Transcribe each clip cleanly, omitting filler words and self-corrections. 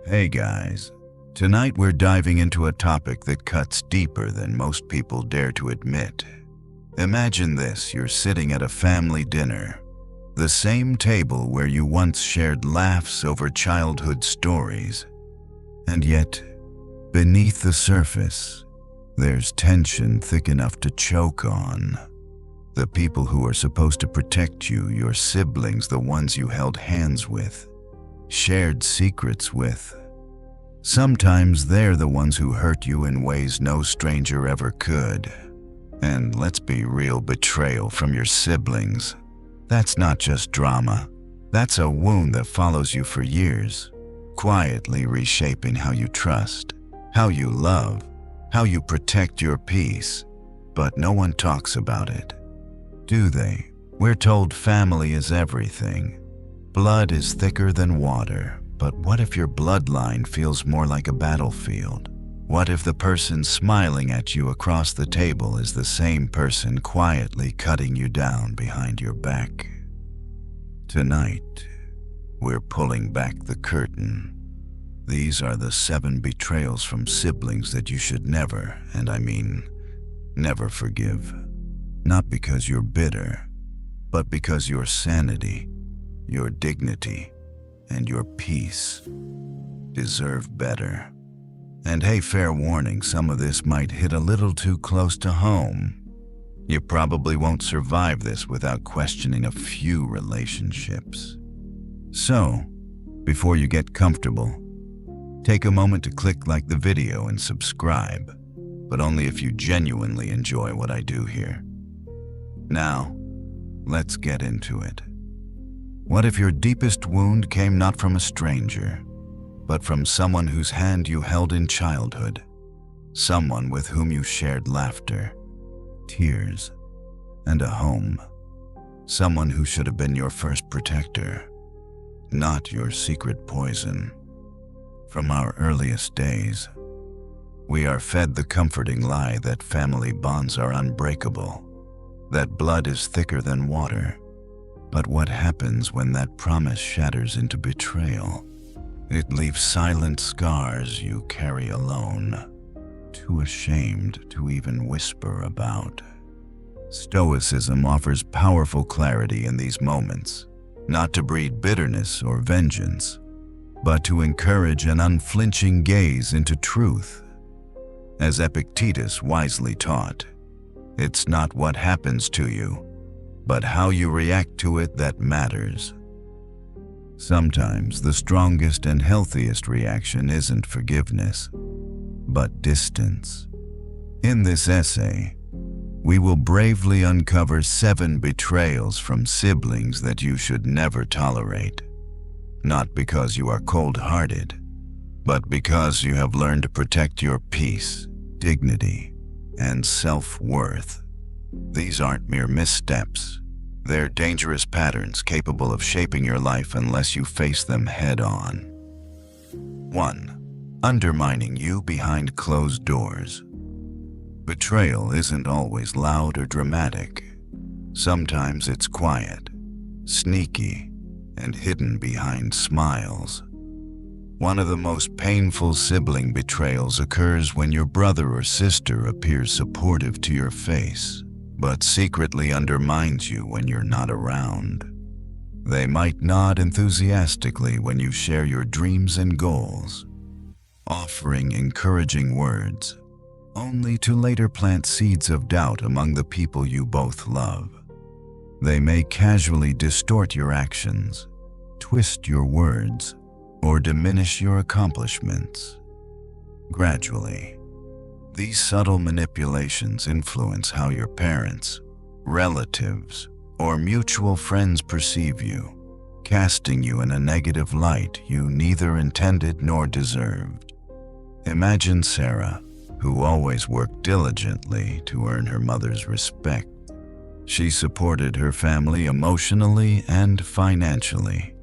Hey guys, tonight we're diving into a topic that cuts deeper than most people dare to admit. Imagine this, you're sitting at a family dinner, the same table where you once shared laughs over childhood stories. And yet, beneath the surface, there's tension thick enough to choke on. The people who are supposed to protect you, your siblings, the ones you held hands with, shared secrets with. Sometimes they're the ones who hurt you in ways no stranger ever could. And let's be real, betrayal from your siblings. That's not just drama. That's a wound that follows you for years, quietly reshaping how you trust, how you love, how you protect your peace. But no one talks about it, do they? We're told family is everything. Blood is thicker than water, but what if your bloodline feels more like a battlefield? What if the person smiling at you across the table is the same person quietly cutting you down behind your back? Tonight, we're pulling back the curtain. These are the 7 betrayals from siblings that you should never, and I mean never, forgive. Not because you're bitter, but because your sanity, your dignity, and your peace deserve better. And hey, fair warning, some of this might hit a little too close to home. You probably won't survive this without questioning a few relationships. So, before you get comfortable, take a moment to click like the video and subscribe, but only if you genuinely enjoy what I do here. Now, let's get into it. What if your deepest wound came not from a stranger, but from someone whose hand you held in childhood, someone with whom you shared laughter, tears, and a home, someone who should have been your first protector, not your secret poison? From our earliest days, we are fed the comforting lie that family bonds are unbreakable, that blood is thicker than water. But what happens when that promise shatters into betrayal? It leaves silent scars you carry alone, too ashamed to even whisper about. Stoicism offers powerful clarity in these moments, not to breed bitterness or vengeance, but to encourage an unflinching gaze into truth. As Epictetus wisely taught, it's not what happens to you, but how you react to it that matters. Sometimes the strongest and healthiest reaction isn't forgiveness, but distance. In this essay, we will bravely uncover 7 betrayals from siblings that you should never tolerate, not because you are cold-hearted, but because you have learned to protect your peace, dignity, and self-worth. These aren't mere missteps. They're dangerous patterns capable of shaping your life unless you face them head-on. 1. Undermining you behind closed doors. Betrayal isn't always loud or dramatic. Sometimes it's quiet, sneaky, and hidden behind smiles. One of the most painful sibling betrayals occurs when your brother or sister appears supportive to your face, but secretly undermines you when you're not around. They might nod enthusiastically when you share your dreams and goals, offering encouraging words, only to later plant seeds of doubt among the people you both love. They may casually distort your actions, twist your words, or diminish your accomplishments. Gradually, these subtle manipulations influence how your parents, relatives, or mutual friends perceive you, casting you in a negative light you neither intended nor deserved. Imagine Sarah, who always worked diligently to earn her mother's respect. She supported her family emotionally and financially,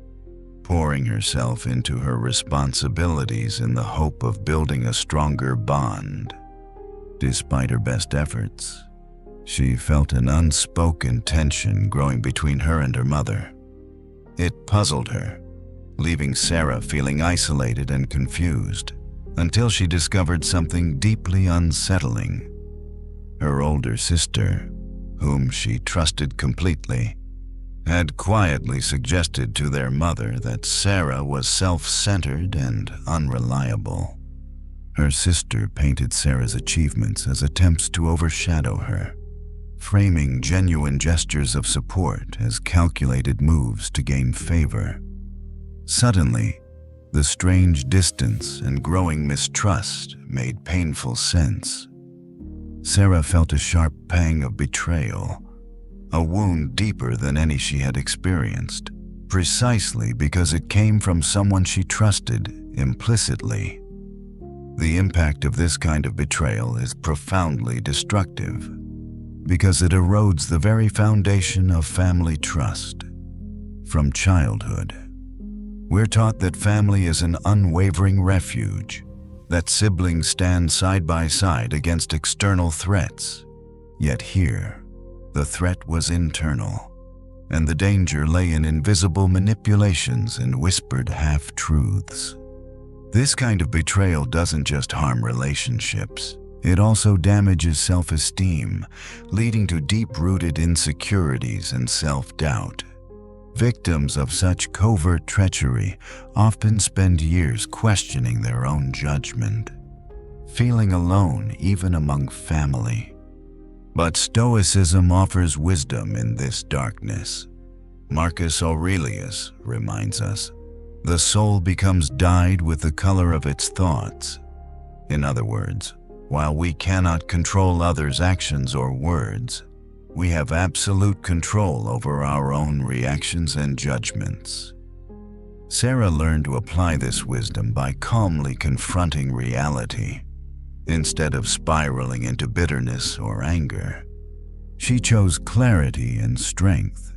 pouring herself into her responsibilities in the hope of building a stronger bond. Despite her best efforts, she felt an unspoken tension growing between her and her mother. It puzzled her, leaving Sarah feeling isolated and confused, until she discovered something deeply unsettling. Her older sister, whom she trusted completely, had quietly suggested to their mother that Sarah was self-centered and unreliable. Her sister painted Sarah's achievements as attempts to overshadow her, framing genuine gestures of support as calculated moves to gain favor. Suddenly, the strange distance and growing mistrust made painful sense. Sarah felt a sharp pang of betrayal, a wound deeper than any she had experienced, precisely because it came from someone she trusted implicitly. The impact of this kind of betrayal is profoundly destructive, because it erodes the very foundation of family trust. From childhood, we're taught that family is an unwavering refuge, that siblings stand side by side against external threats. Yet here, the threat was internal, and the danger lay in invisible manipulations and whispered half-truths. This kind of betrayal doesn't just harm relationships, it also damages self-esteem, leading to deep-rooted insecurities and self-doubt. Victims of such covert treachery often spend years questioning their own judgment, feeling alone even among family. But Stoicism offers wisdom in this darkness. Marcus Aurelius reminds us, "The soul becomes dyed with the color of its thoughts." In other words, while we cannot control others' actions or words, we have absolute control over our own reactions and judgments. Sarah learned to apply this wisdom by calmly confronting reality. Instead of spiraling into bitterness or anger, she chose clarity and strength.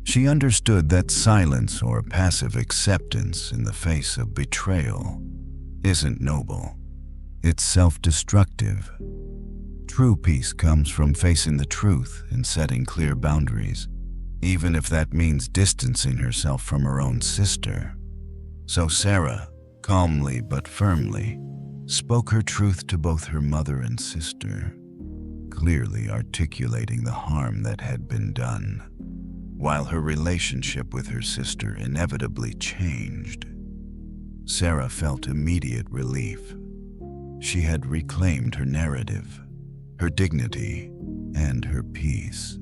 She understood that silence or passive acceptance in the face of betrayal isn't noble. It's self-destructive. True peace comes from facing the truth and setting clear boundaries, even if that means distancing herself from her own sister. So Sarah, calmly but firmly, spoke her truth to both her mother and sister, clearly articulating the harm that had been done. While her relationship with her sister inevitably changed, Sarah felt immediate relief. She had reclaimed her narrative, her dignity, and her peace.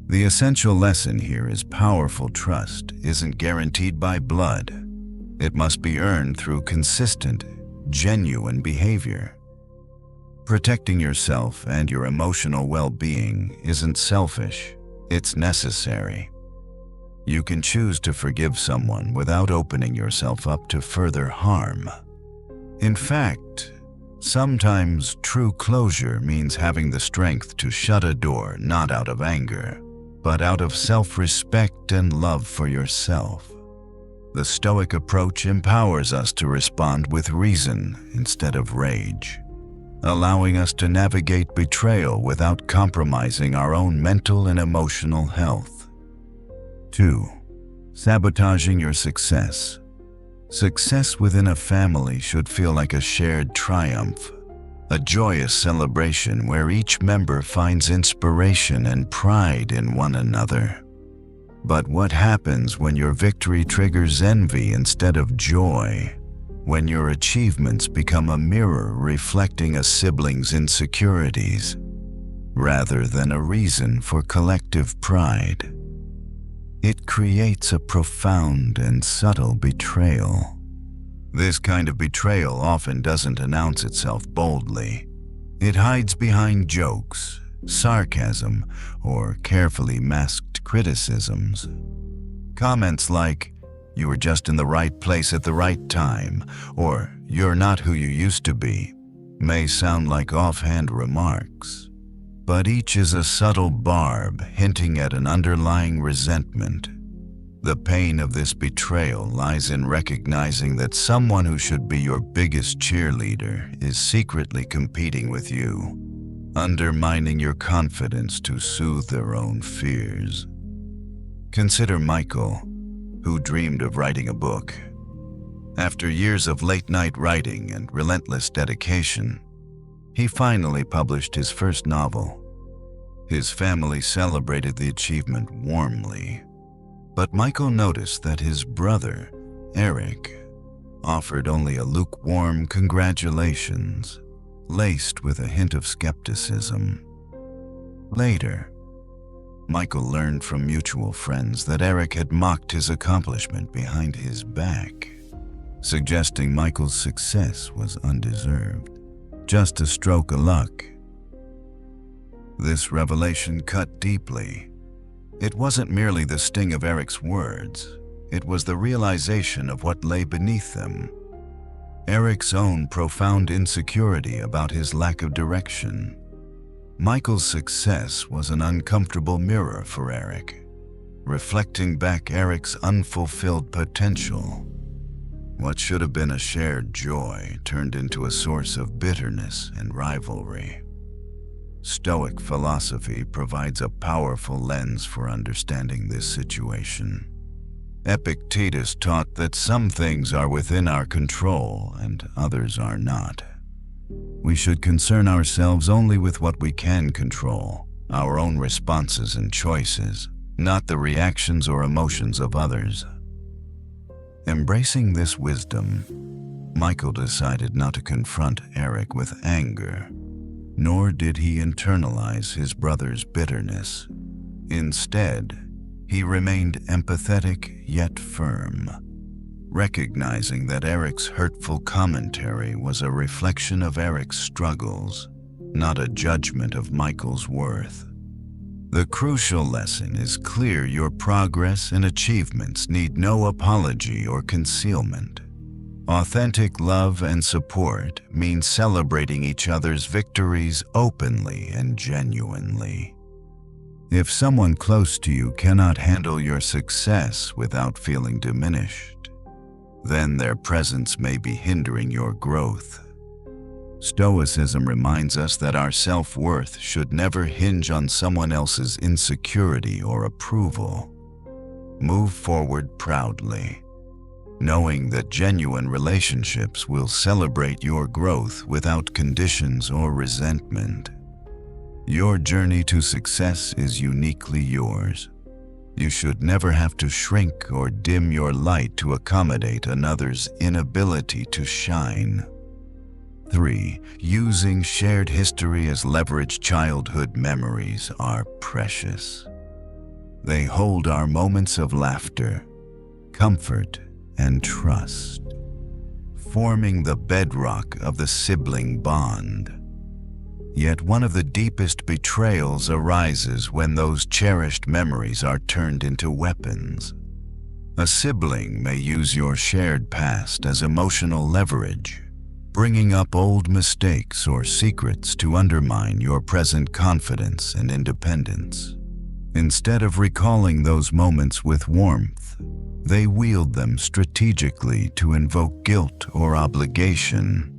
The essential lesson here is powerful trust isn't guaranteed by blood. It must be earned through consistent, genuine behavior. Protecting yourself and your emotional well-being isn't selfish, it's necessary. You can choose to forgive someone without opening yourself up to further harm. In fact, sometimes true closure means having the strength to shut a door not out of anger, but out of self-respect and love for yourself. The Stoic approach empowers us to respond with reason instead of rage, allowing us to navigate betrayal without compromising our own mental and emotional health. 2. Sabotaging your success. Success within a family should feel like a shared triumph, a joyous celebration where each member finds inspiration and pride in one another. But what happens when your victory triggers envy instead of joy? When your achievements become a mirror reflecting a sibling's insecurities, rather than a reason for collective pride? It creates a profound and subtle betrayal. This kind of betrayal often doesn't announce itself boldly. It hides behind jokes, sarcasm, or carefully masked criticisms. Comments like, "You were just in the right place at the right time," or "You're not who you used to be," may sound like offhand remarks, but each is a subtle barb hinting at an underlying resentment. The pain of this betrayal lies in recognizing that someone who should be your biggest cheerleader is secretly competing with you, undermining your confidence to soothe their own fears. Consider Michael, who dreamed of writing a book. After years of late-night writing and relentless dedication, he finally published his first novel. His family celebrated the achievement warmly, but Michael noticed that his brother, Eric, offered only a lukewarm congratulations, laced with a hint of skepticism. Later, Michael learned from mutual friends that Eric had mocked his accomplishment behind his back, suggesting Michael's success was undeserved, just a stroke of luck. This revelation cut deeply. It wasn't merely the sting of Eric's words, it was the realization of what lay beneath them. Eric's own profound insecurity about his lack of direction. Michael's success was an uncomfortable mirror for Eric, reflecting back Eric's unfulfilled potential. What should have been a shared joy turned into a source of bitterness and rivalry. Stoic philosophy provides a powerful lens for understanding this situation. Epictetus taught that some things are within our control and others are not. We should concern ourselves only with what we can control, our own responses and choices, not the reactions or emotions of others. Embracing this wisdom, Michael decided not to confront Eric with anger, nor did he internalize his brother's bitterness. Instead, he remained empathetic yet firm, recognizing that Eric's hurtful commentary was a reflection of Eric's struggles, not a judgment of Michael's worth. The crucial lesson is clear: your progress and achievements need no apology or concealment. Authentic love and support means celebrating each other's victories openly and genuinely. If someone close to you cannot handle your success without feeling diminished, then their presence may be hindering your growth. Stoicism reminds us that our self-worth should never hinge on someone else's insecurity or approval. Move forward proudly, knowing that genuine relationships will celebrate your growth without conditions or resentment. Your journey to success is uniquely yours. You should never have to shrink or dim your light to accommodate another's inability to shine. 3. Using shared history as leverage. Childhood memories are precious. They hold our moments of laughter, comfort, and trust, forming the bedrock of the sibling bond. Yet one of the deepest betrayals arises when those cherished memories are turned into weapons. A sibling may use your shared past as emotional leverage, bringing up old mistakes or secrets to undermine your present confidence and independence. Instead of recalling those moments with warmth, they wield them strategically to invoke guilt or obligation.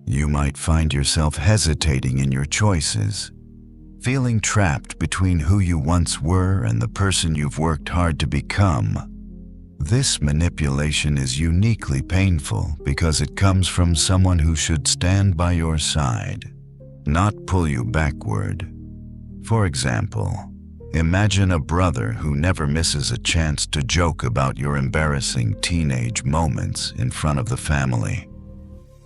You might find yourself hesitating in your choices, feeling trapped between who you once were and the person you've worked hard to become. This manipulation is uniquely painful because it comes from someone who should stand by your side, not pull you backward. For example, imagine a brother who never misses a chance to joke about your embarrassing teenage moments in front of the family.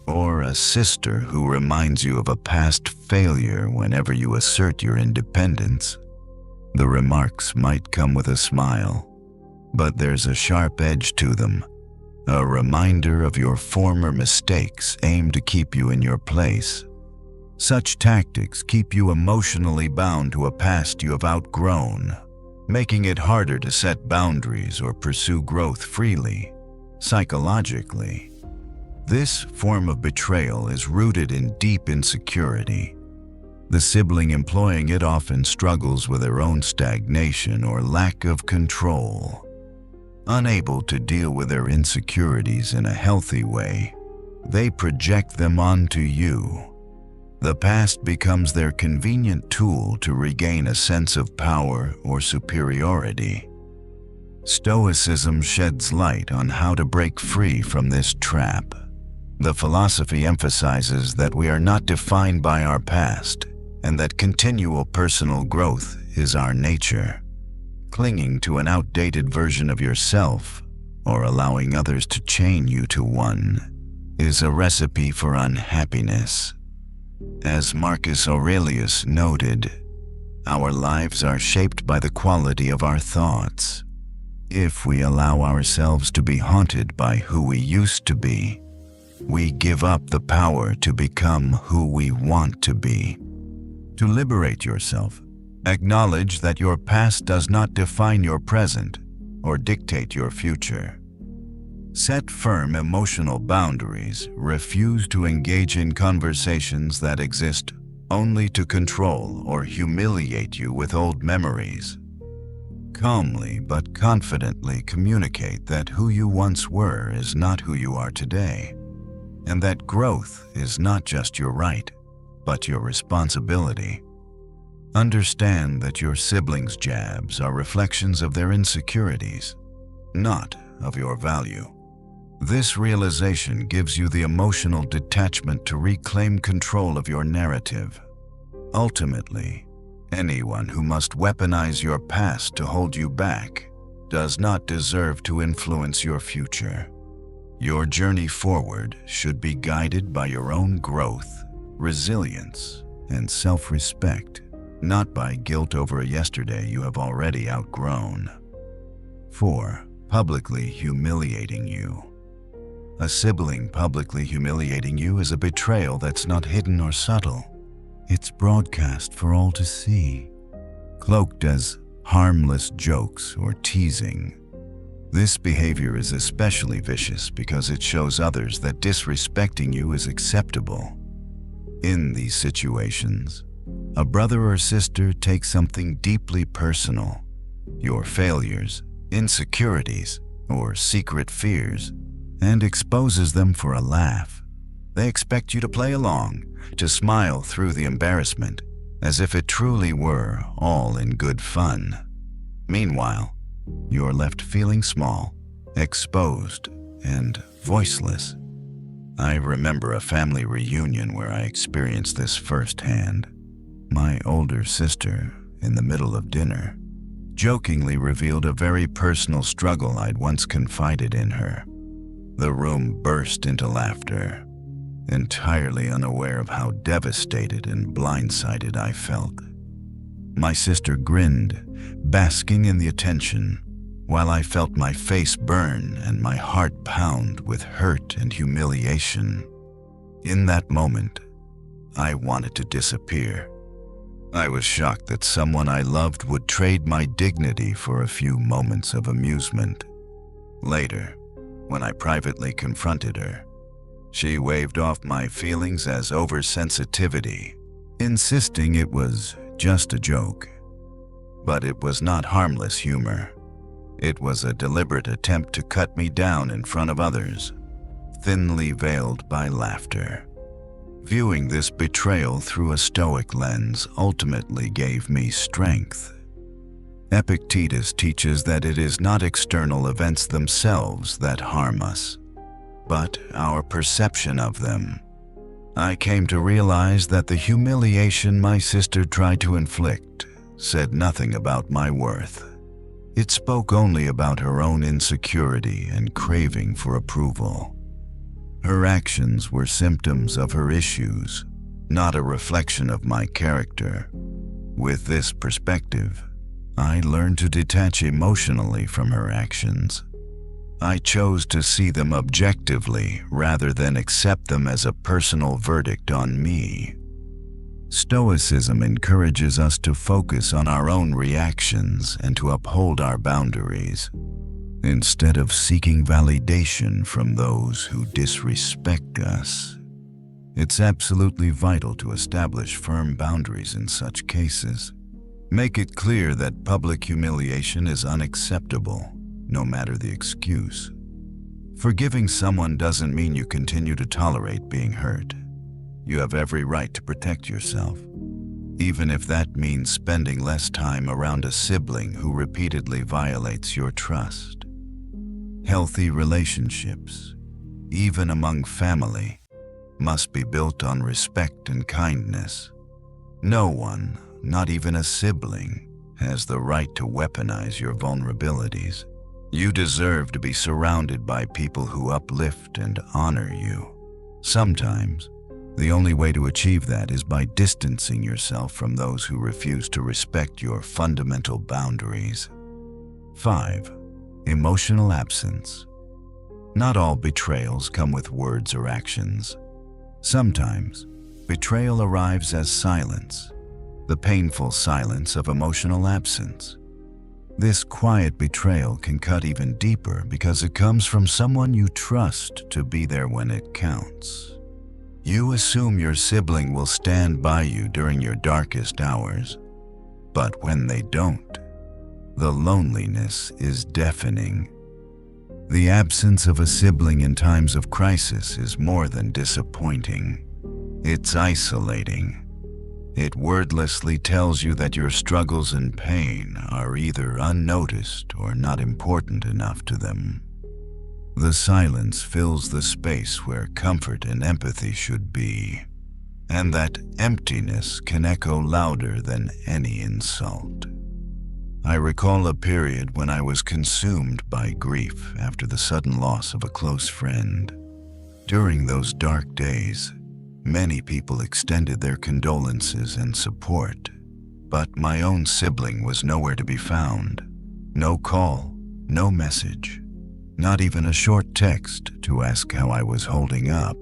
Or a sister who reminds you of a past failure whenever you assert your independence. The remarks might come with a smile, but there's a sharp edge to them, a reminder of your former mistakes aimed to keep you in your place. Such tactics keep you emotionally bound to a past you have outgrown, making it harder to set boundaries or pursue growth freely. Psychologically, this form of betrayal is rooted in deep insecurity. The sibling employing it often struggles with their own stagnation or lack of control. Unable to deal with their insecurities in a healthy way, they project them onto you. The past becomes their convenient tool to regain a sense of power or superiority. Stoicism sheds light on how to break free from this trap. The philosophy emphasizes that we are not defined by our past and that continual personal growth is our nature. Clinging to an outdated version of yourself or allowing others to chain you to one is a recipe for unhappiness. As Marcus Aurelius noted, our lives are shaped by the quality of our thoughts. If we allow ourselves to be haunted by who we used to be, we give up the power to become who we want to be. To liberate yourself, acknowledge that your past does not define your present or dictate your future. Set firm emotional boundaries. Refuse to engage in conversations that exist only to control or humiliate you with old memories. Calmly but confidently communicate that who you once were is not who you are today, and that growth is not just your right, but your responsibility. Understand that your siblings' jabs are reflections of their insecurities, not of your value. This realization gives you the emotional detachment to reclaim control of your narrative. Ultimately, anyone who must weaponize your past to hold you back does not deserve to influence your future. Your journey forward should be guided by your own growth, resilience, and self-respect, not by guilt over a yesterday you have already outgrown. 4. Publicly humiliating you. A sibling publicly humiliating you is a betrayal that's not hidden or subtle. It's broadcast for all to see, cloaked as harmless jokes or teasing. This behavior is especially vicious because it shows others that disrespecting you is acceptable. In these situations, a brother or sister takes something deeply personal, your failures, insecurities, or secret fears, and exposes them for a laugh. They expect you to play along, to smile through the embarrassment, as if it truly were all in good fun. Meanwhile, you're left feeling small, exposed, and voiceless. I remember a family reunion where I experienced this firsthand. My older sister, in the middle of dinner, jokingly revealed a very personal struggle I'd once confided in her. The room burst into laughter, entirely unaware of how devastated and blindsided I felt. My sister grinned, basking in the attention, while I felt my face burn and my heart pound with hurt and humiliation. In that moment, I wanted to disappear. I was shocked that someone I loved would trade my dignity for a few moments of amusement. Later, when I privately confronted her, she waved off my feelings as oversensitivity, insisting it was just a joke. But it was not harmless humor. It was a deliberate attempt to cut me down in front of others, thinly veiled by laughter. Viewing this betrayal through a Stoic lens ultimately gave me strength. Epictetus teaches that it is not external events themselves that harm us, but our perception of them. I came to realize that the humiliation my sister tried to inflict said nothing about my worth. It spoke only about her own insecurity and craving for approval. Her actions were symptoms of her issues, not a reflection of my character. With this perspective, I learned to detach emotionally from her actions. I chose to see them objectively rather than accept them as a personal verdict on me. Stoicism encourages us to focus on our own reactions and to uphold our boundaries, instead of seeking validation from those who disrespect us. It's absolutely vital to establish firm boundaries in such cases. Make it clear that public humiliation is unacceptable, no matter the excuse. Forgiving someone doesn't mean you continue to tolerate being hurt. You have every right to protect yourself. even if that means spending less time around a sibling who repeatedly violates your trust. Healthy relationships, even among family, must be built on respect and kindness. No one, not even a sibling, has the right to weaponize your vulnerabilities. You deserve to be surrounded by people who uplift and honor you. Sometimes, the only way to achieve that is by distancing yourself from those who refuse to respect your fundamental boundaries. 5. Emotional absence. Not all betrayals come with words or actions. Sometimes, betrayal arrives as silence, the painful silence of emotional absence. This quiet betrayal can cut even deeper because it comes from someone you trust to be there when it counts. You assume your sibling will stand by you during your darkest hours, but when they don't, the loneliness is deafening. The absence of a sibling in times of crisis is more than disappointing. It's isolating. It wordlessly tells you that your struggles and pain are either unnoticed or not important enough to them. The silence fills the space where comfort and empathy should be, and that emptiness can echo louder than any insult. I recall a period when I was consumed by grief after the sudden loss of a close friend. During those dark days, many people extended their condolences and support, but my own sibling was nowhere to be found. No call, no message, not even a short text to ask how I was holding up.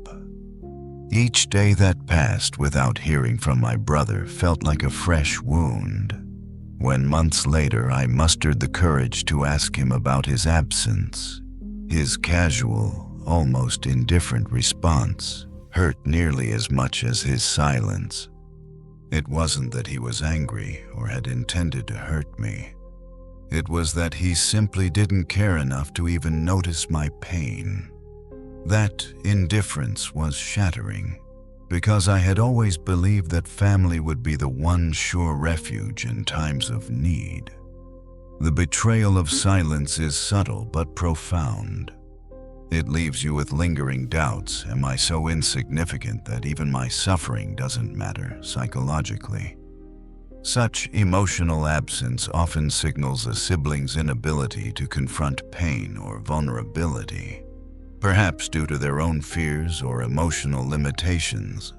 Each day that passed without hearing from my brother felt like a fresh wound. When months later I mustered the courage to ask him about his absence, his casual, almost indifferent response hurt nearly as much as his silence. It wasn't that he was angry or had intended to hurt me. It was that he simply didn't care enough to even notice my pain. That indifference was shattering, because I had always believed that family would be the one sure refuge in times of need. The betrayal of silence is subtle but profound. It leaves you with lingering doubts. Am I so insignificant that even my suffering doesn't matter psychologically? Such emotional absence often signals a sibling's inability to confront pain or vulnerability, perhaps due to their own fears or emotional limitations.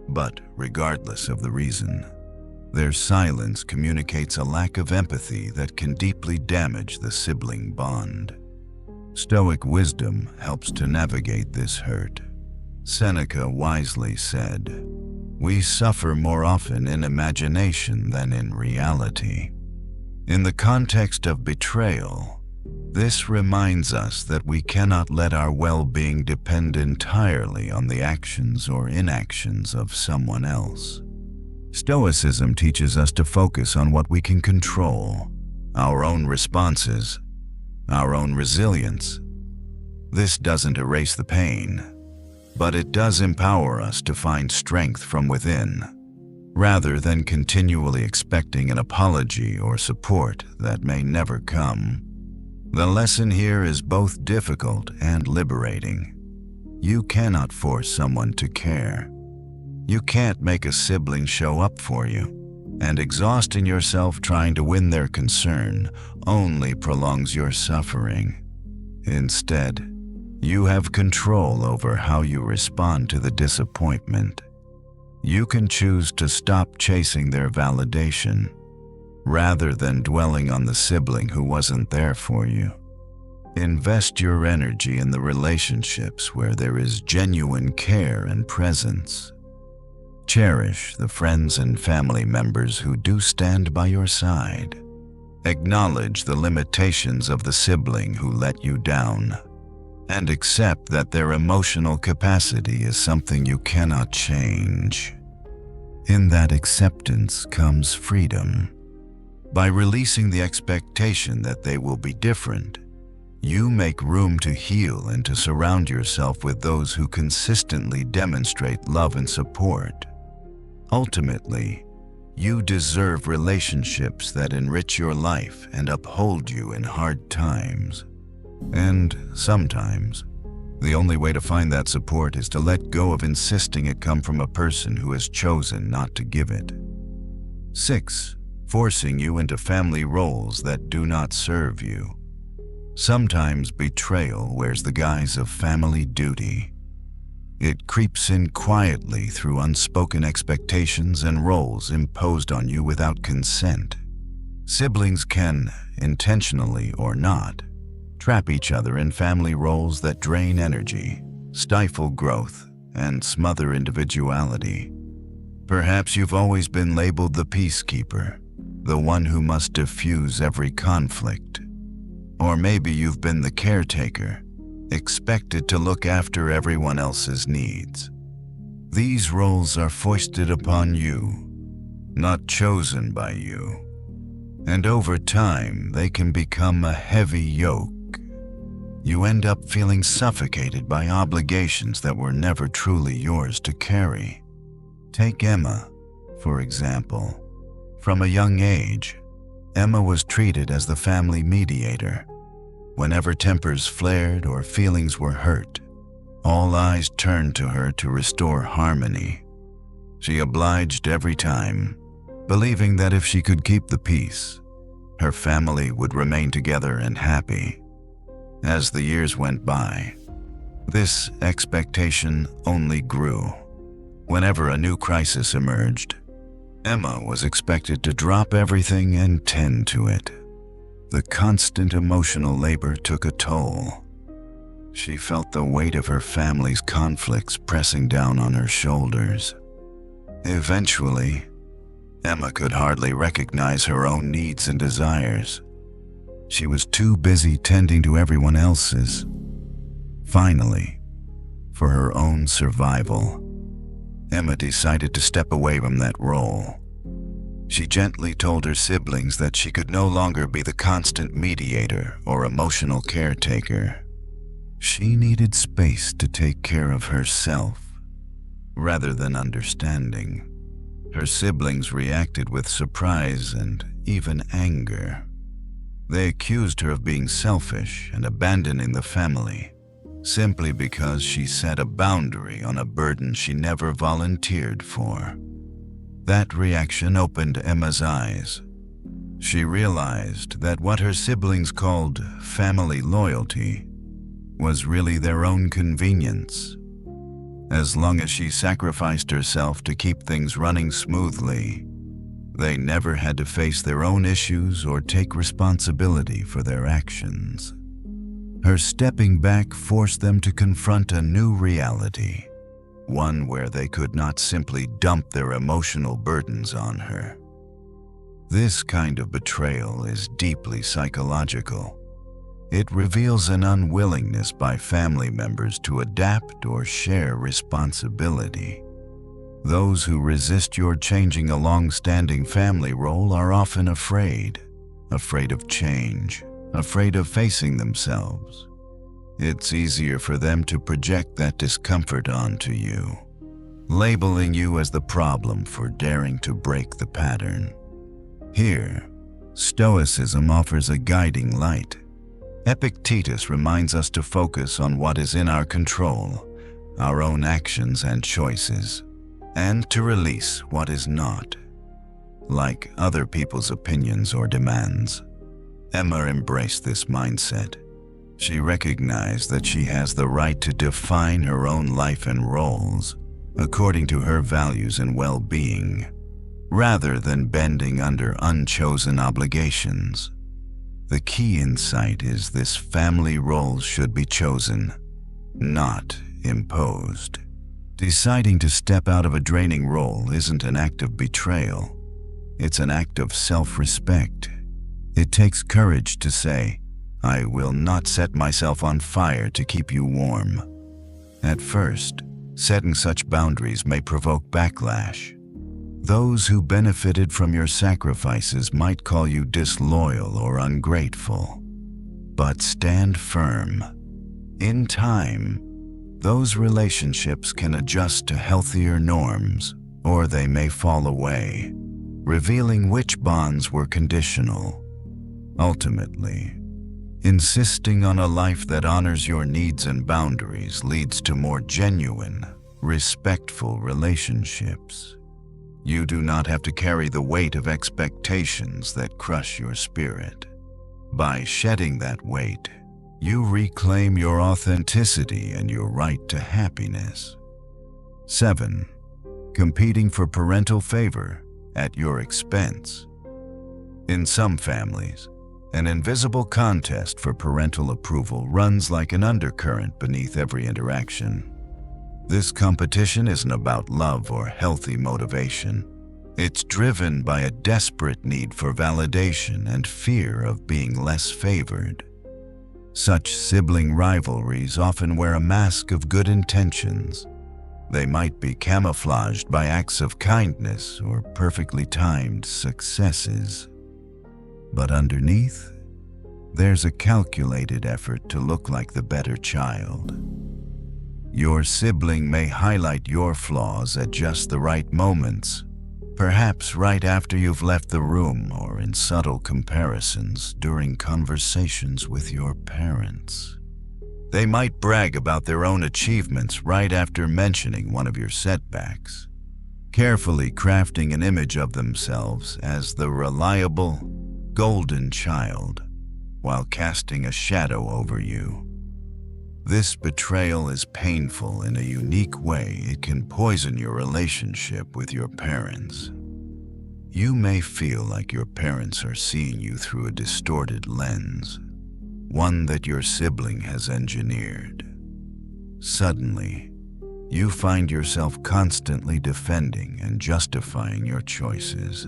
But regardless of the reason, their silence communicates a lack of empathy that can deeply damage the sibling bond. Stoic wisdom helps to navigate this hurt. Seneca wisely said, "We suffer more often in imagination than in reality." In the context of betrayal, this reminds us that we cannot let our well-being depend entirely on the actions or inactions of someone else. Stoicism teaches us to focus on what we can control, our own responses, our own resilience. This doesn't erase the pain, but it does empower us to find strength from within, rather than continually expecting an apology or support that may never come. The lesson here is both difficult and liberating. You cannot force someone to care. You can't make a sibling show up for you, and exhausting yourself trying to win their concern only prolongs your suffering. Instead, you have control over how you respond to the disappointment. You can choose to stop chasing their validation, rather than dwelling on the sibling who wasn't there for you. Invest your energy in the relationships where there is genuine care and presence. Cherish the friends and family members who do stand by your side. Acknowledge the limitations of the sibling who let you down, and accept that their emotional capacity is something you cannot change. In that acceptance comes freedom. By releasing the expectation that they will be different, you make room to heal and to surround yourself with those who consistently demonstrate love and support. Ultimately, You deserve relationships that enrich your life and uphold you in hard times. And sometimes, the only way to find that support is to let go of insisting it come from a person who has chosen not to give it. 6. Forcing you into family roles that do not serve you. Sometimes betrayal wears the guise of family duty. It creeps in quietly through unspoken expectations and roles imposed on you without consent. Siblings can, intentionally or not, trap each other in family roles that drain energy, stifle growth, and smother individuality. Perhaps you've always been labeled the peacekeeper, the one who must diffuse every conflict. Or maybe you've been the caretaker, expected to look after everyone else's needs. These roles are foisted upon you, not chosen by you. And over time, they can become a heavy yoke. You end up feeling suffocated by obligations that were never truly yours to carry. Take Emma, for example. From a young age, Emma was treated as the family mediator. Whenever tempers flared or feelings were hurt, all eyes turned to her to restore harmony. She obliged every time, believing that if she could keep the peace, her family would remain together and happy. As the years went by, this expectation only grew. Whenever a new crisis emerged, Emma was expected to drop everything and tend to it. The constant emotional labor took a toll. She felt the weight of her family's conflicts pressing down on her shoulders. Eventually, Emma could hardly recognize her own needs and desires. She was too busy tending to everyone else's. Finally, for her own survival, Emma decided to step away from that role. She gently told her siblings that she could no longer be the constant mediator or emotional caretaker. She needed space to take care of herself, rather than understanding. Her siblings reacted with surprise and even anger. They accused her of being selfish and abandoning the family, simply because she set a boundary on a burden she never volunteered for. That reaction opened Emma's eyes. She realized that what her siblings called family loyalty was really their own convenience. As long as she sacrificed herself to keep things running smoothly, they never had to face their own issues or take responsibility for their actions. Her stepping back forced them to confront a new reality, one where they could not simply dump their emotional burdens on her. This kind of betrayal is deeply psychological. It reveals an unwillingness by family members to adapt or share responsibility. Those who resist your changing a long-standing family role are often afraid of change, afraid of facing themselves. It's easier for them to project that discomfort onto you, labeling you as the problem for daring to break the pattern. Here, Stoicism offers a guiding light. Epictetus reminds us to focus on what is in our control, our own actions and choices, and to release what is not, like other people's opinions or demands. Emma embraced this mindset. She recognized that she has the right to define her own life and roles according to her values and well-being, rather than bending under unchosen obligations. The key insight is this: family roles should be chosen, not imposed. Deciding to step out of a draining role isn't an act of betrayal. It's an act of self-respect. It takes courage to say, "I will not set myself on fire to keep you warm." At first, setting such boundaries may provoke backlash. Those who benefited from your sacrifices might call you disloyal or ungrateful. But stand firm. In time, those relationships can adjust to healthier norms, or they may fall away. revealing which bonds were conditional. Ultimately, insisting on a life that honors your needs and boundaries leads to more genuine, respectful relationships. You do not have to carry the weight of expectations that crush your spirit. By shedding that weight, you reclaim your authenticity and your right to happiness. 7. Competing for parental favor at your expense. In some families, an invisible contest for parental approval runs like an undercurrent beneath every interaction. This competition isn't about love or healthy motivation. It's driven by a desperate need for validation and fear of being less favored. Such sibling rivalries often wear a mask of good intentions. They might be camouflaged by acts of kindness or perfectly timed successes. But underneath, there's a calculated effort to look like the better child. Your sibling may highlight your flaws at just the right moments, perhaps right after you've left the room or in subtle comparisons during conversations with your parents. They might brag about their own achievements right after mentioning one of your setbacks, carefully crafting an image of themselves as the reliable, golden child, while casting a shadow over you. This betrayal is painful in a unique way. It can poison your relationship with your parents. You may feel like your parents are seeing you through a distorted lens, one that your sibling has engineered. Suddenly, you find yourself constantly defending and justifying your choices,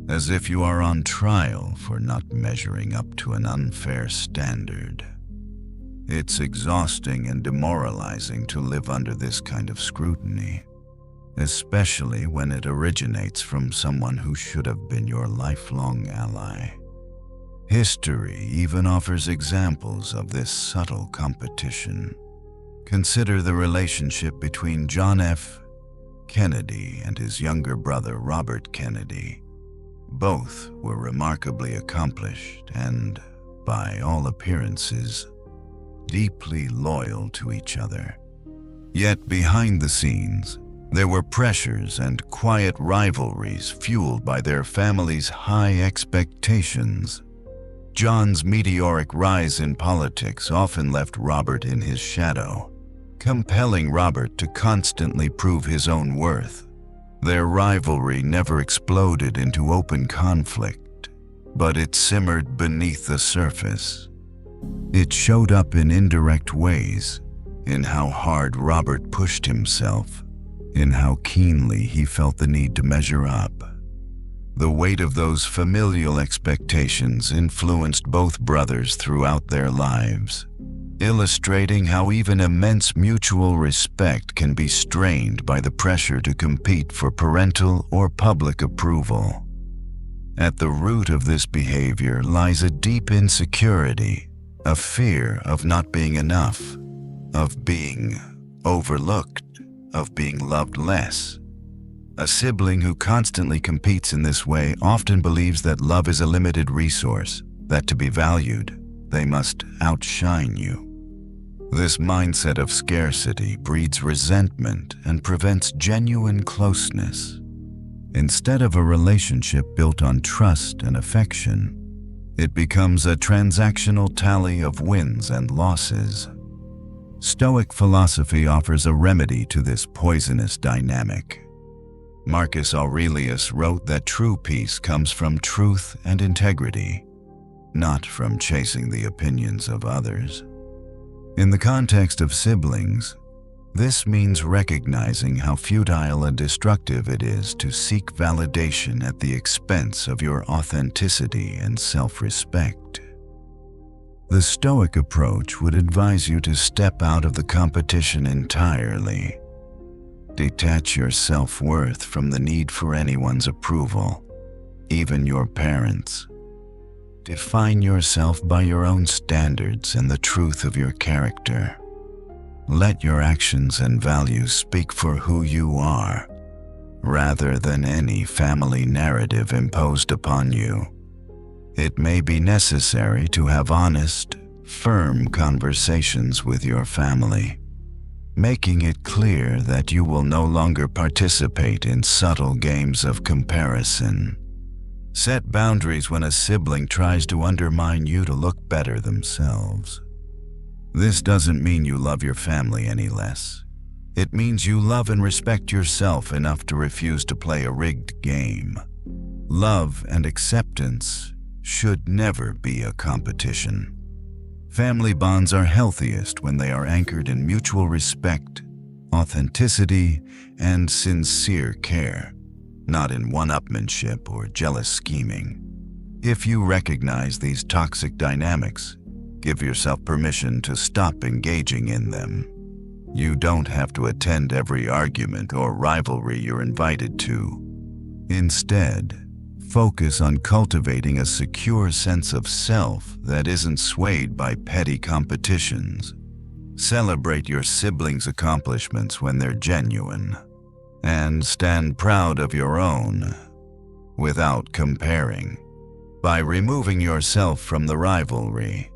as if you are on trial for not measuring up to an unfair standard. It's exhausting and demoralizing to live under this kind of scrutiny, especially when it originates from someone who should have been your lifelong ally. History even offers examples of this subtle competition. Consider the relationship between John F. Kennedy and his younger brother Robert Kennedy. Both were remarkably accomplished and, by all appearances, deeply loyal to each other. Yet behind the scenes, there were pressures and quiet rivalries fueled by their family's high expectations. John's meteoric rise in politics often left Robert in his shadow, compelling Robert to constantly prove his own worth. Their rivalry never exploded into open conflict, but it simmered beneath the surface. It showed up in indirect ways, in how hard Robert pushed himself, in how keenly he felt the need to measure up. The weight of those familial expectations influenced both brothers throughout their lives, illustrating how even immense mutual respect can be strained by the pressure to compete for parental or public approval. At the root of this behavior lies a deep insecurity, a fear of not being enough, of being overlooked, of being loved less. A sibling who constantly competes in this way often believes that love is a limited resource, that to be valued, they must outshine you. This mindset of scarcity breeds resentment and prevents genuine closeness. Instead of a relationship built on trust and affection, it becomes a transactional tally of wins and losses. Stoic philosophy offers a remedy to this poisonous dynamic. Marcus Aurelius wrote that true peace comes from truth and integrity, not from chasing the opinions of others. In the context of siblings, this means recognizing how futile and destructive it is to seek validation at the expense of your authenticity and self-respect. The Stoic approach would advise you to step out of the competition entirely. Detach your self-worth from the need for anyone's approval, even your parents'. Define yourself by your own standards and the truth of your character. Let your actions and values speak for who you are, rather than any family narrative imposed upon you. It may be necessary to have honest, firm conversations with your family, making it clear that you will no longer participate in subtle games of comparison. Set boundaries when a sibling tries to undermine you to look better themselves. This doesn't mean you love your family any less. It means you love and respect yourself enough to refuse to play a rigged game. Love and acceptance should never be a competition. Family bonds are healthiest when they are anchored in mutual respect, authenticity, and sincere care, not in one-upmanship or jealous scheming. If you recognize these toxic dynamics, give yourself permission to stop engaging in them. You don't have to attend every argument or rivalry you're invited to. Instead, focus on cultivating a secure sense of self that isn't swayed by petty competitions. Celebrate your siblings' accomplishments when they're genuine, and stand proud of your own without comparing. By removing yourself from the rivalry,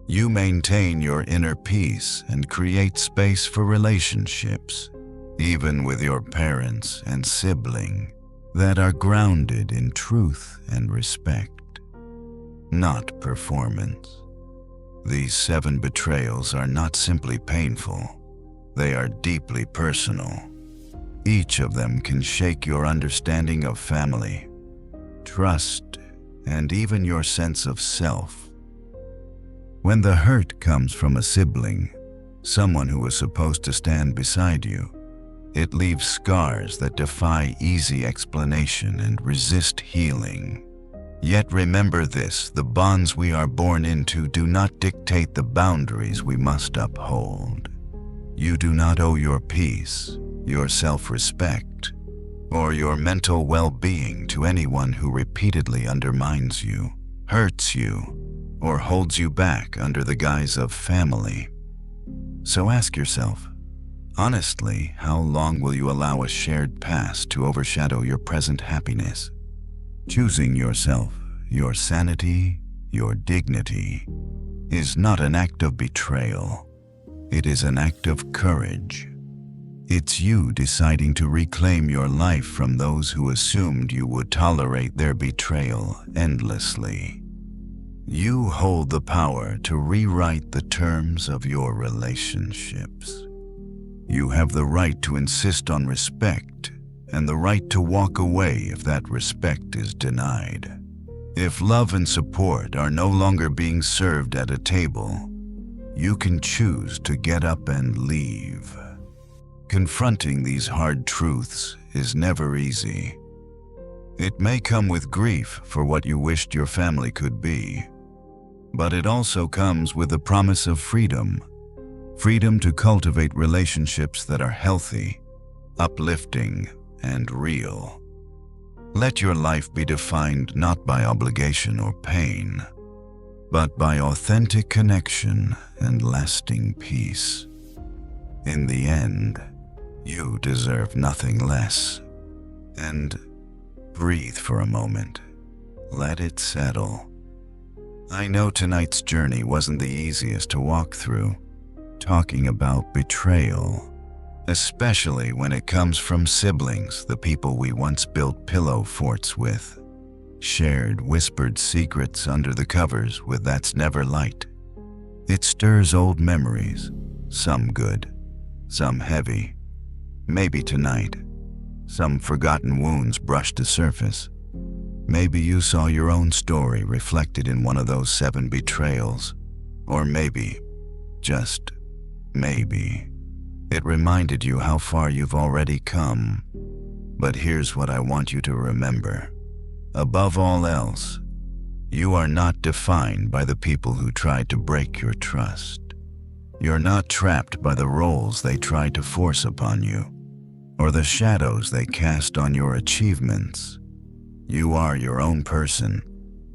you maintain your inner peace and create space for relationships, even with your parents and sibling, that are grounded in truth and respect, not performance. These 7 betrayals are not simply painful, they are deeply personal. Each of them can shake your understanding of family, trust, and even your sense of self. When the hurt comes from a sibling, someone who was supposed to stand beside you, it leaves scars that defy easy explanation and resist healing. Yet remember this: the bonds we are born into do not dictate the boundaries we must uphold. You do not owe your peace, your self-respect, or your mental well-being to anyone who repeatedly undermines you, hurts you, or holds you back under the guise of family. So ask yourself, honestly, how long will you allow a shared past to overshadow your present happiness? Choosing yourself, your sanity, your dignity, is not an act of betrayal. It is an act of courage. It's you deciding to reclaim your life from those who assumed you would tolerate their betrayal endlessly. You hold the power to rewrite the terms of your relationships. You have the right to insist on respect and the right to walk away if that respect is denied. If love and support are no longer being served at a table, you can choose to get up and leave. Confronting these hard truths is never easy. It may come with grief for what you wished your family could be, but it also comes with the promise of freedom. Freedom to cultivate relationships that are healthy, uplifting, and real. Let your life be defined not by obligation or pain, but by authentic connection and lasting peace. In the end, you deserve nothing less. And breathe for a moment. Let it settle. I know tonight's journey wasn't the easiest to walk through, talking about betrayal, especially when it comes from siblings, the people we once built pillow forts with, shared whispered secrets under the covers with That's Never Light. It stirs old memories, some good, some heavy. Maybe tonight, some forgotten wounds brushed the surface. Maybe you saw your own story reflected in one of those 7 betrayals. Or maybe, just maybe, it reminded you how far you've already come. But here's what I want you to remember. Above all else, you are not defined by the people who tried to break your trust. You're not trapped by the roles they tried to force upon you, or the shadows they cast on your achievements. You are your own person,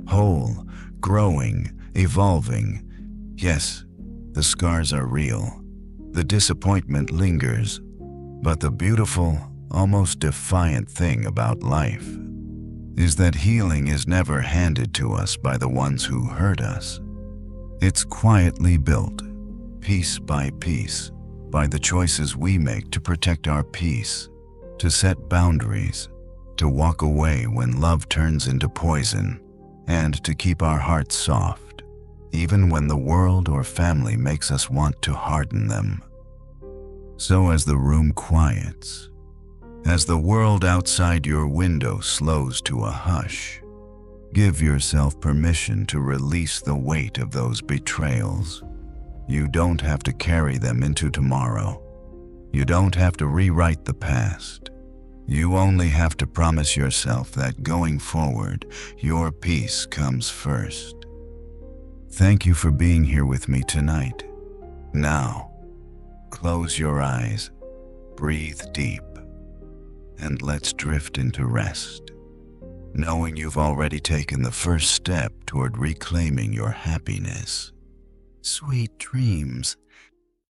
whole, growing, evolving. Yes, the scars are real. The disappointment lingers, but the beautiful, almost defiant thing about life is that healing is never handed to us by the ones who hurt us. It's quietly built, piece by piece, by the choices we make to protect our peace, to set boundaries, to walk away when love turns into poison, and to keep our hearts soft, even when the world or family makes us want to harden them. So as the room quiets, as the world outside your window slows to a hush, give yourself permission to release the weight of those betrayals. You don't have to carry them into tomorrow. You don't have to rewrite the past. You only have to promise yourself that going forward, your peace comes first. Thank you for being here with me tonight. Now, close your eyes, breathe deep, and let's drift into rest, knowing you've already taken the first step toward reclaiming your happiness. Sweet dreams.